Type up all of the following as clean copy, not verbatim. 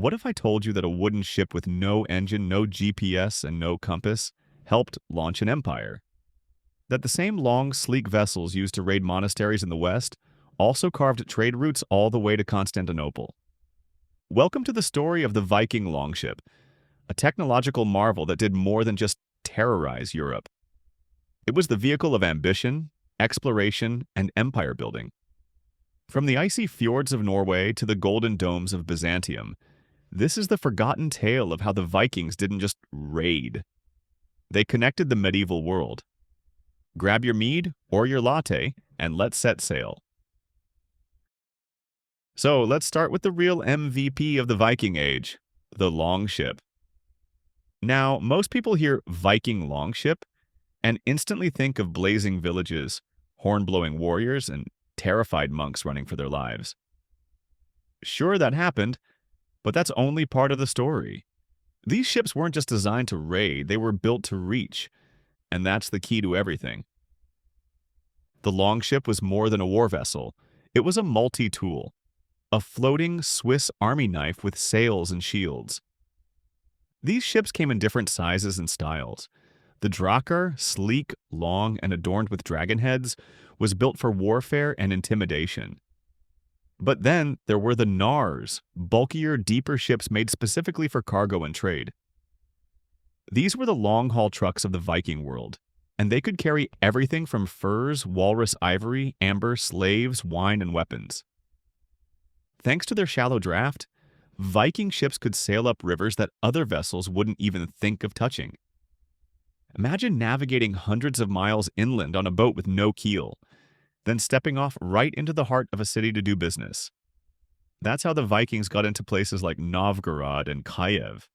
What if I told you that a wooden ship with no engine, no GPS, and no compass helped launch an empire? That the same long, sleek vessels used to raid monasteries in the West also carved trade routes all the way to Constantinople? Welcome to the story of the Viking longship, a technological marvel that did more than just terrorize Europe. It was the vehicle of ambition, exploration, and empire building. From the icy fjords of Norway to the golden domes of Byzantium, this is the forgotten tale of how the Vikings didn't just raid. They connected the medieval world. Grab your mead or your latte, and let's set sail. So let's start with the real MVP of the Viking Age, the longship. Now, most people hear Viking longship and instantly think of blazing villages, horn-blowing warriors, and terrified monks running for their lives. Sure, that happened, but that's only part of the story. These ships weren't just designed to raid, they were built to reach, and that's the key to everything. The longship was more than a war vessel. It was a multi-tool, a floating Swiss army knife with sails and shields. These ships came in different sizes and styles. The Drakkar, sleek, long, and adorned with dragon heads, was built for warfare and intimidation. But then there were the Nars, bulkier, deeper ships made specifically for cargo and trade. These were the long-haul trucks of the Viking world, and they could carry everything from furs, walrus ivory, amber, slaves, wine, and weapons. Thanks to their shallow draft, Viking ships could sail up rivers that other vessels wouldn't even think of touching. Imagine navigating hundreds of miles inland on a boat with no keel, then stepping off right into the heart of a city to do business. That's how the Vikings got into places like Novgorod and Kiev.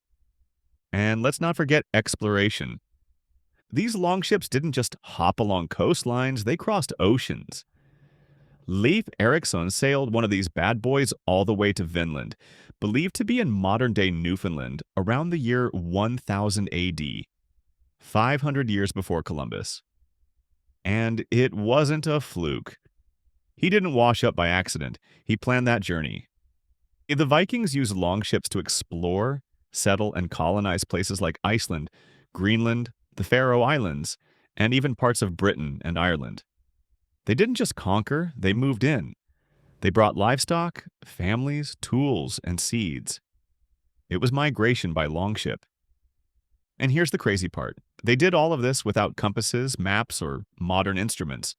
And let's not forget exploration. These longships didn't just hop along coastlines, they crossed oceans. Leif Erikson sailed one of these bad boys all the way to Vinland, believed to be in modern-day Newfoundland around the year 1000 AD, 500 years before Columbus. And it wasn't a fluke. He didn't wash up by accident. He planned that journey. The Vikings used longships to explore, settle, and colonize places like Iceland, Greenland, the Faroe Islands, and even parts of Britain and Ireland. They didn't just conquer, they moved in. They brought livestock, families, tools, and seeds. It was migration by longship. And here's the crazy part. They did all of this without compasses, maps, or modern instruments.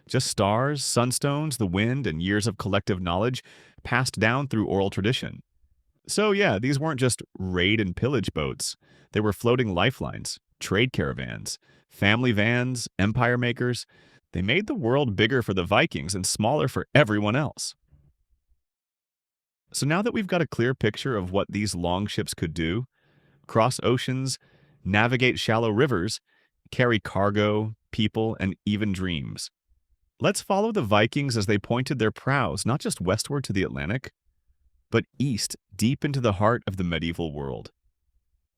Just stars, sunstones, the wind, and years of collective knowledge passed down through oral tradition. So yeah, these weren't just raid and pillage boats. They were floating lifelines, trade caravans, family vans, empire makers. They made the world bigger for the Vikings and smaller for everyone else. So now that we've got a clear picture of what these longships could do, cross oceans, navigate shallow rivers, carry cargo, people, and even dreams, let's follow the Vikings as they pointed their prows not just westward to the Atlantic, but east, deep into the heart of the medieval world.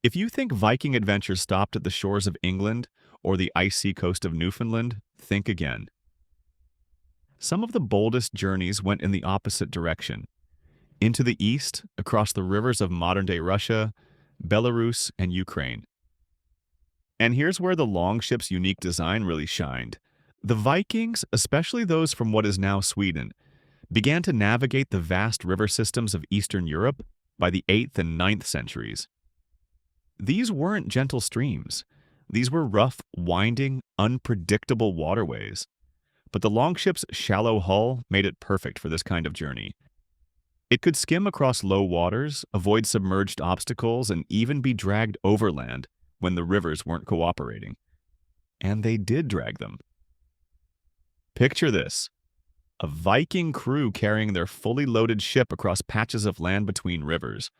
If you think Viking adventures stopped at the shores of England or the icy coast of Newfoundland, think again. Some of the boldest journeys went in the opposite direction, into the east, across the rivers of modern-day Russia, Belarus, and Ukraine. And here's where the longship's unique design really shined. The Vikings, especially those from what is now Sweden, began to navigate the vast river systems of Eastern Europe by the 8th and 9th centuries. These weren't gentle streams. These were rough, winding, unpredictable waterways. But the longship's shallow hull made it perfect for this kind of journey. It could skim across low waters, avoid submerged obstacles, and even be dragged overland when the rivers weren't cooperating. And they did drag them. Picture this. A Viking crew carrying their fully loaded ship across patches of land between rivers,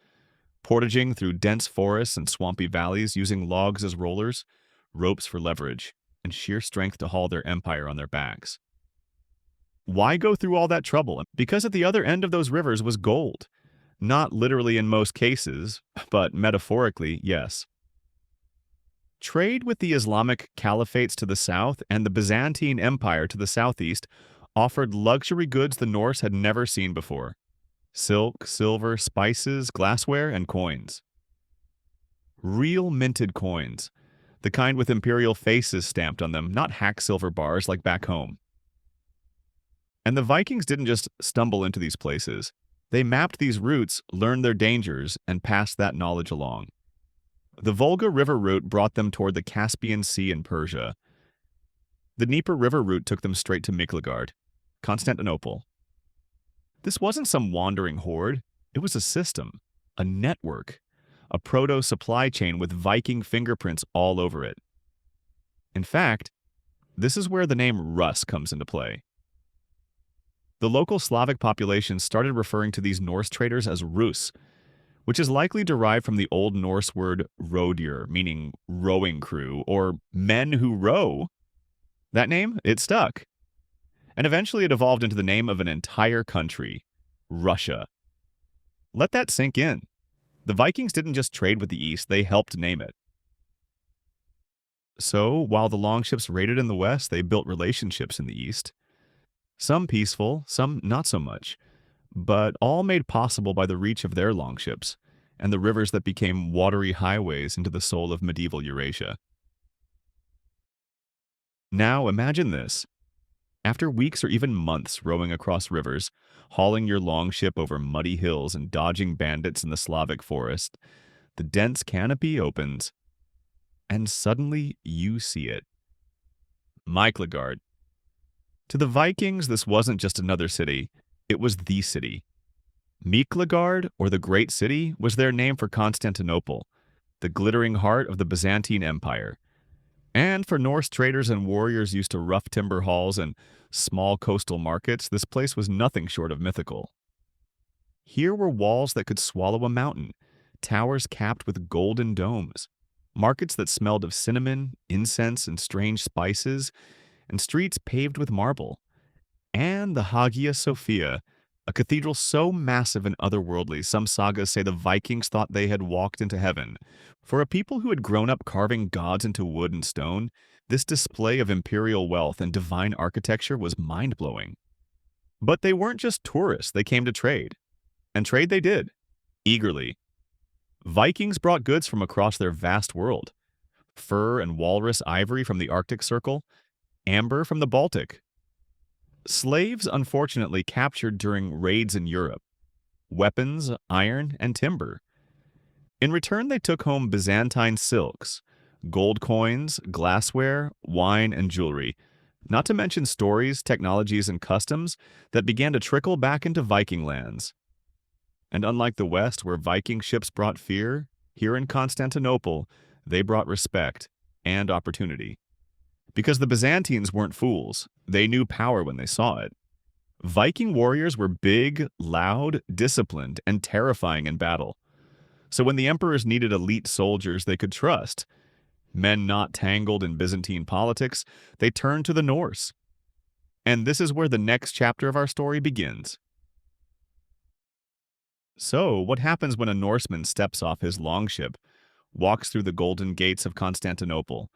portaging through dense forests and swampy valleys using logs as rollers, ropes for leverage, and sheer strength to haul their empire on their backs. Why go through all that trouble? Because at the other end of those rivers was gold. Not literally in most cases, but metaphorically, yes. Trade with the Islamic caliphates to the south and the Byzantine Empire to the southeast offered luxury goods the Norse had never seen before. silk, silver, spices, glassware, and coins. Real minted coins, the kind with imperial faces stamped on them, not hack silver bars like back home. And the Vikings didn't just stumble into these places. They mapped these routes, learned their dangers, and passed that knowledge along. The Volga River route brought them toward the Caspian Sea and Persia. The Dnieper River route took them straight to Miklagard, Constantinople. This wasn't some wandering horde. It was a system, a network, a proto-supply chain with Viking fingerprints all over it. In fact, this is where the name Rus comes into play. The local Slavic population started referring to these Norse traders as Rus, which is likely derived from the Old Norse word rodir, meaning rowing crew, or men who row. That name, it stuck. And eventually it evolved into the name of an entire country, Russia. Let that sink in. The Vikings didn't just trade with the East, they helped name it. So, while the longships raided in the West, they built relationships in the East. Some peaceful, some not so much, but all made possible by the reach of their longships and the rivers that became watery highways into the soul of medieval Eurasia. Now imagine this. After weeks or even months rowing across rivers, hauling your longship over muddy hills and dodging bandits in the Slavic forest, the dense canopy opens, and suddenly you see it. Miklagard. To the Vikings, this wasn't just another city, it was the city. Miklagard, or the Great City, was their name for Constantinople, the glittering heart of the Byzantine Empire. And for Norse traders and warriors used to rough timber halls and small coastal markets, this place was nothing short of mythical. Here were walls that could swallow a mountain, towers capped with golden domes, markets that smelled of cinnamon, incense, and strange spices, and streets paved with marble. And the Hagia Sophia, a cathedral so massive and otherworldly, some sagas say the Vikings thought they had walked into heaven. For a people who had grown up carving gods into wood and stone, this display of imperial wealth and divine architecture was mind-blowing. But they weren't just tourists, they came to trade. And trade they did, eagerly. Vikings brought goods from across their vast world. Fur and walrus ivory from the Arctic Circle, amber from the Baltic. Slaves, unfortunately, captured during raids in Europe. Weapons, iron, and timber. In return, they took home Byzantine silks, gold coins, glassware, wine, and jewelry, not to mention stories, technologies, and customs that began to trickle back into Viking lands. And unlike the West, where Viking ships brought fear, here in Constantinople, they brought respect and opportunity. Because the Byzantines weren't fools, they knew power when they saw it. Viking warriors were big, loud, disciplined, and terrifying in battle. So when the emperors needed elite soldiers they could trust, men not tangled in Byzantine politics, they turned to the Norse. And this is where the next chapter of our story begins. So, what happens when a Norseman steps off his longship, walks through the golden gates of Constantinople,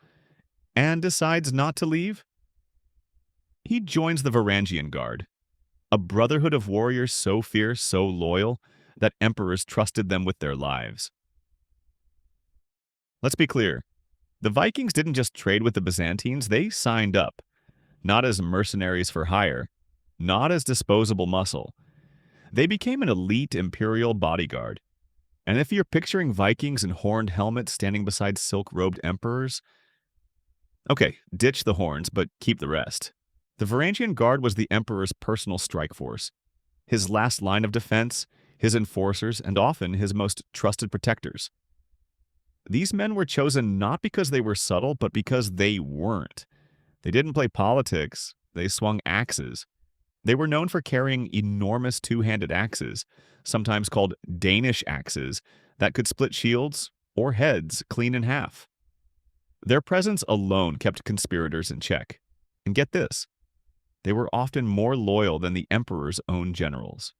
and decides not to leave? He joins the Varangian Guard, a brotherhood of warriors so fierce, so loyal, that emperors trusted them with their lives. Let's be clear. The Vikings didn't just trade with the Byzantines, they signed up. Not as mercenaries for hire, not as disposable muscle. They became an elite imperial bodyguard. And if you're picturing Vikings in horned helmets standing beside silk-robed emperors, okay, ditch the horns, but keep the rest. The Varangian Guard was the emperor's personal strike force, his last line of defense, his enforcers, and often his most trusted protectors. These men were chosen not because they were subtle, but because they weren't. They didn't play politics, they swung axes. They were known for carrying enormous two-handed axes, sometimes called Danish axes, that could split shields or heads clean in half. Their presence alone kept conspirators in check. And get this, they were often more loyal than the emperor's own generals.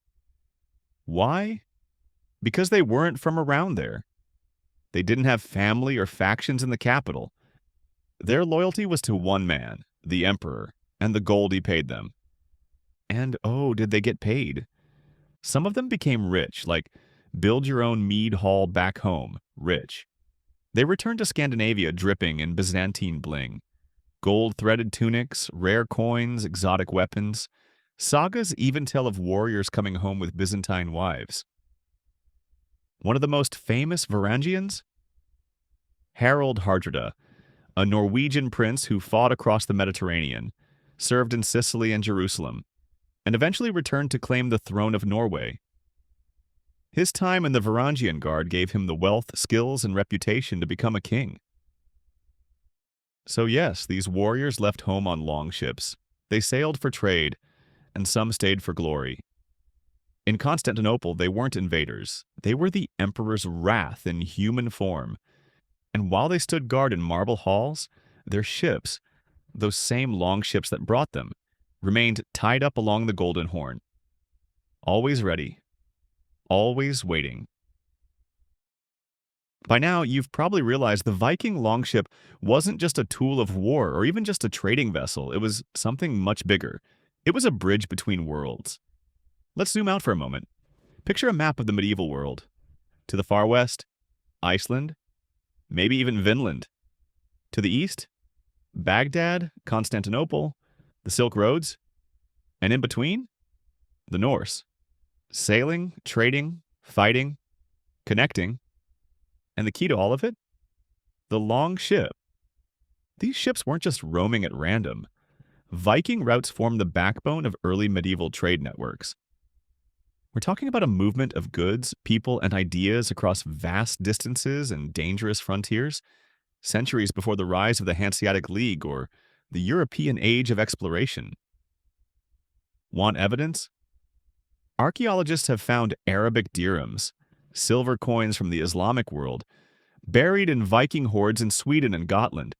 Why? Because they weren't from around there. They didn't have family or factions in the capital. Their loyalty was to one man, the emperor, and the gold he paid them. And oh, did they get paid? Some of them became rich, like build your own mead hall back home, rich. They returned to Scandinavia dripping in Byzantine bling. Gold-threaded tunics, rare coins, exotic weapons. Sagas even tell of warriors coming home with Byzantine wives. One of the most famous Varangians? Harald Hardrada, a Norwegian prince who fought across the Mediterranean, served in Sicily and Jerusalem, and eventually returned to claim the throne of Norway. His time in the Varangian Guard gave him the wealth, skills, and reputation to become a king. So yes, these warriors left home on longships. They sailed for trade, and some stayed for glory. In Constantinople, they weren't invaders. They were the emperor's wrath in human form. And while they stood guard in marble halls, their ships, those same longships that brought them, remained tied up along the Golden Horn. Always ready. Always waiting. By now, you've probably realized the Viking longship wasn't just a tool of war or even just a trading vessel. It was something much bigger. It was a bridge between worlds. Let's zoom out for a moment. Picture a map of the medieval world. To the far west, Iceland, maybe even Vinland. To the east, Baghdad, Constantinople, the Silk Roads. And in between, the Norse. Sailing, trading, fighting, connecting. And the key to all of it? The long ship. These ships weren't just roaming at random. Viking routes formed the backbone of early medieval trade networks. We're talking about a movement of goods, people, and ideas across vast distances and dangerous frontiers, centuries before the rise of the Hanseatic League or the European age of exploration. Want evidence? Archaeologists have found Arabic dirhams, silver coins from the Islamic world, buried in Viking hoards in Sweden and Gotland.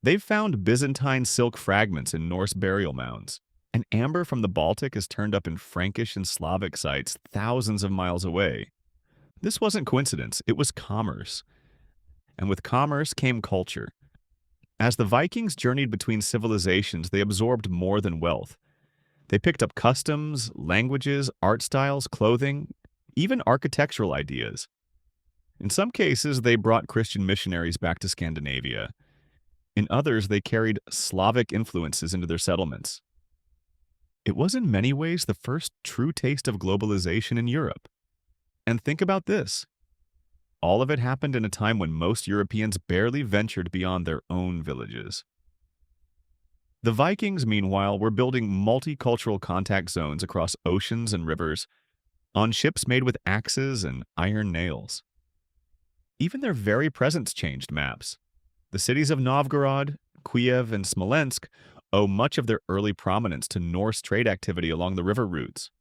They've found Byzantine silk fragments in Norse burial mounds, and amber from the Baltic is turned up in Frankish and Slavic sites thousands of miles away. This wasn't coincidence, it was commerce. And with commerce came culture. As the Vikings journeyed between civilizations, they absorbed more than wealth. They picked up customs, languages, art styles, clothing, even architectural ideas. In some cases, they brought Christian missionaries back to Scandinavia. In others, they carried Slavic influences into their settlements. It was in many ways the first true taste of globalization in Europe. And think about this. All of it happened in a time when most Europeans barely ventured beyond their own villages. The Vikings, meanwhile, were building multicultural contact zones across oceans and rivers, on ships made with axes and iron nails. Even their very presence changed maps. The cities of Novgorod, Kiev, and Smolensk owe much of their early prominence to Norse trade activity along the river routes.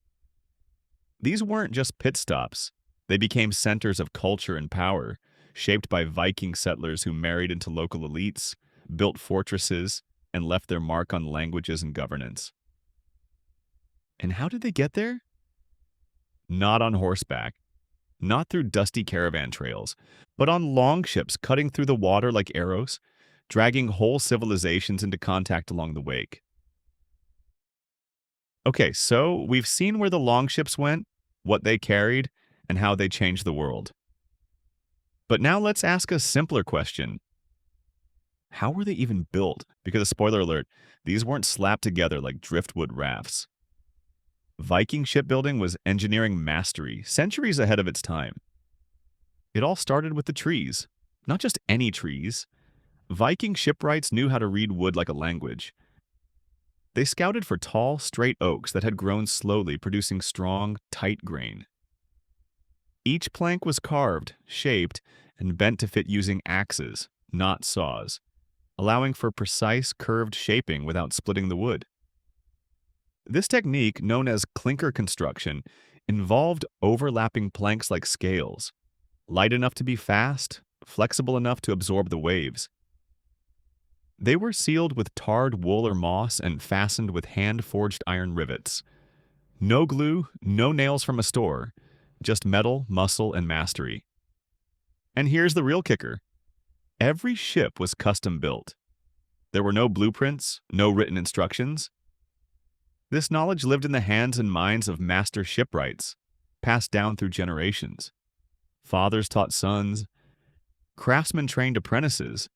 These weren't just pit stops. They became centers of culture and power, shaped by Viking settlers who married into local elites, built fortresses, and left their mark on languages and governance. And how did they get there? Not on horseback, not through dusty caravan trails, but on longships cutting through the water like arrows, dragging whole civilizations into contact along the wake. Okay, so we've seen where the longships went, what they carried, and how they changed the world. But now let's ask a simpler question. How were they even built? Because, spoiler alert, these weren't slapped together like driftwood rafts. Viking shipbuilding was engineering mastery, centuries ahead of its time. It all started with the trees. Not just any trees. Viking shipwrights knew how to read wood like a language. They scouted for tall, straight oaks that had grown slowly, producing strong, tight grain. Each plank was carved, shaped, and bent to fit using axes, not saws, allowing for precise, curved shaping without splitting the wood. This technique, known as clinker construction, involved overlapping planks like scales, light enough to be fast, flexible enough to absorb the waves. They were sealed with tarred wool or moss and fastened with hand-forged iron rivets. No glue, no nails from a store, just metal, muscle, and mastery. And here's the real kicker. Every ship was custom built. There were no blueprints, no written instructions. This knowledge lived in the hands and minds of master shipwrights, passed down through generations. Fathers taught sons, craftsmen trained apprentices.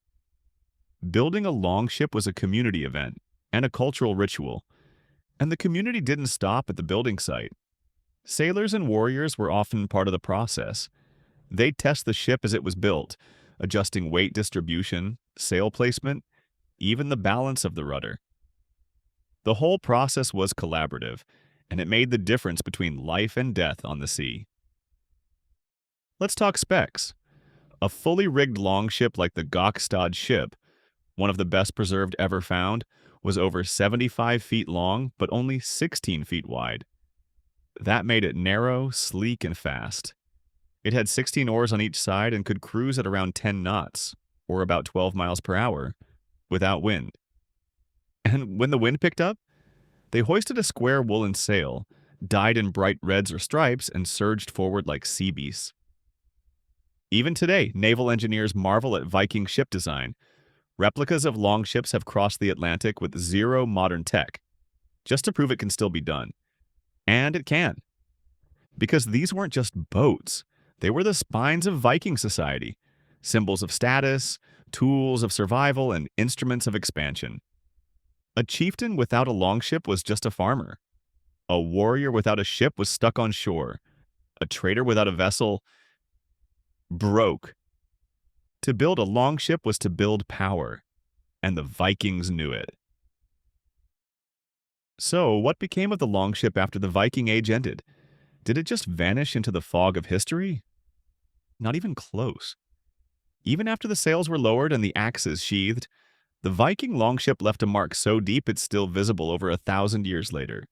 Building a longship was a community event and a cultural ritual, and the community didn't stop at the building site. Sailors and warriors were often part of the process. They'd test the ship as it was built, adjusting weight distribution, sail placement, even the balance of the rudder. The whole process was collaborative, and it made the difference between life and death on the sea. Let's talk specs. A fully rigged longship like the Gokstad ship, one of the best preserved ever found, was over 75 feet long but only 16 feet wide. That made it narrow, sleek, and fast. It had 16 oars on each side and could cruise at around 10 knots, or about 12 miles per hour, without wind. And when the wind picked up, they hoisted a square woolen sail, dyed in bright reds or stripes, and surged forward like sea beasts. Even today, naval engineers marvel at Viking ship design. Replicas of longships have crossed the Atlantic with zero modern tech, just to prove it can still be done. And it can. Because these weren't just boats. They were the spines of Viking society, symbols of status, tools of survival, and instruments of expansion. A chieftain without a longship was just a farmer. A warrior without a ship was stuck on shore. A trader without a vessel broke. To build a longship was to build power, and the Vikings knew it. So, what became of the longship after the Viking Age ended? Did it just vanish into the fog of history? Not even close. Even after the sails were lowered and the axes sheathed, the Viking longship left a mark so deep it's still visible over 1,000 years later.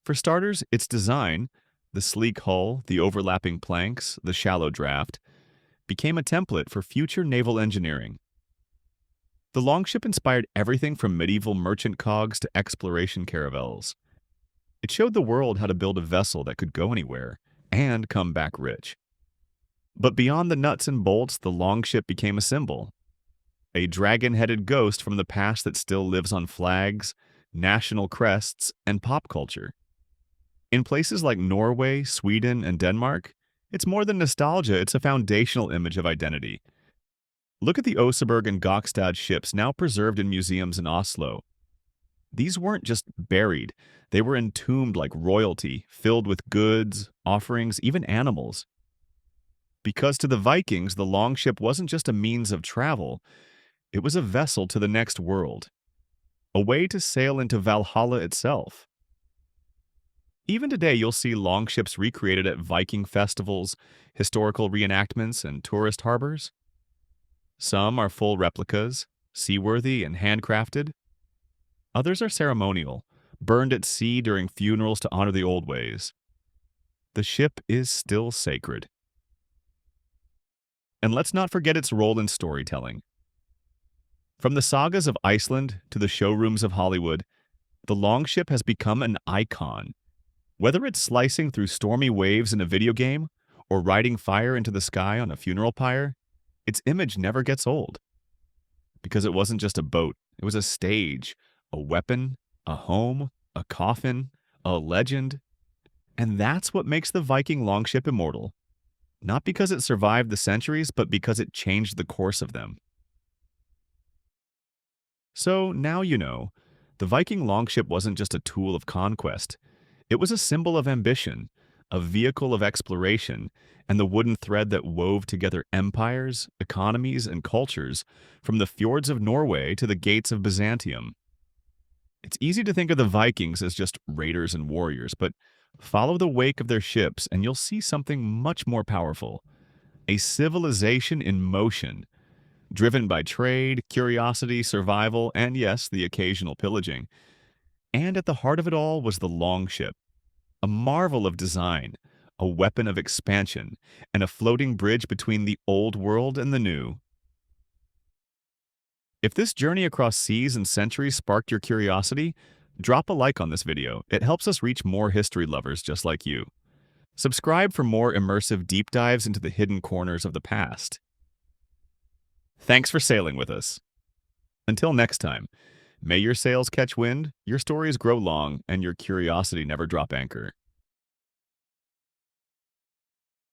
For starters, its design, the sleek hull, the overlapping planks, the shallow draft, became a template for future naval engineering. The longship inspired everything from medieval merchant cogs to exploration caravels. It showed the world how to build a vessel that could go anywhere and come back rich. But beyond the nuts and bolts, the longship became a symbol. A dragon-headed ghost from the past that still lives on flags, national crests, and pop culture. In places like Norway, Sweden, and Denmark, it's more than nostalgia, it's a foundational image of identity. Look at the Oseberg and Gokstad ships now preserved in museums in Oslo. These weren't just buried, they were entombed like royalty, filled with goods, offerings, even animals. Because to the Vikings, the longship wasn't just a means of travel, it was a vessel to the next world, a way to sail into Valhalla itself. Even today, you'll see longships recreated at Viking festivals, historical reenactments, and tourist harbors. Some are full replicas, seaworthy and handcrafted. Others are ceremonial, burned at sea during funerals to honor the old ways. The ship is still sacred. And let's not forget its role in storytelling. From the sagas of Iceland to the showrooms of Hollywood, the longship has become an icon. Whether it's slicing through stormy waves in a video game or riding fire into the sky on a funeral pyre, its image never gets old. Because it wasn't just a boat, it was a stage, a weapon, a home, a coffin, a legend. And that's what makes the Viking longship immortal. Not because it survived the centuries, but because it changed the course of them. So now you know, the Viking longship wasn't just a tool of conquest. It was a symbol of ambition, a vehicle of exploration, and the wooden thread that wove together empires, economies, and cultures from the fjords of Norway to the gates of Byzantium. It's easy to think of the Vikings as just raiders and warriors, but follow the wake of their ships and you'll see something much more powerful. A civilization in motion, driven by trade, curiosity, survival, and yes, the occasional pillaging. And at the heart of it all was the longship, a marvel of design, a weapon of expansion, and a floating bridge between the old world and the new. If this journey across seas and centuries sparked your curiosity, drop a like on this video. It helps us reach more history lovers just like you. Subscribe for more immersive deep dives into the hidden corners of the past. Thanks for sailing with us. Until next time, May your sails catch wind, your stories grow long, and your curiosity never drop anchor.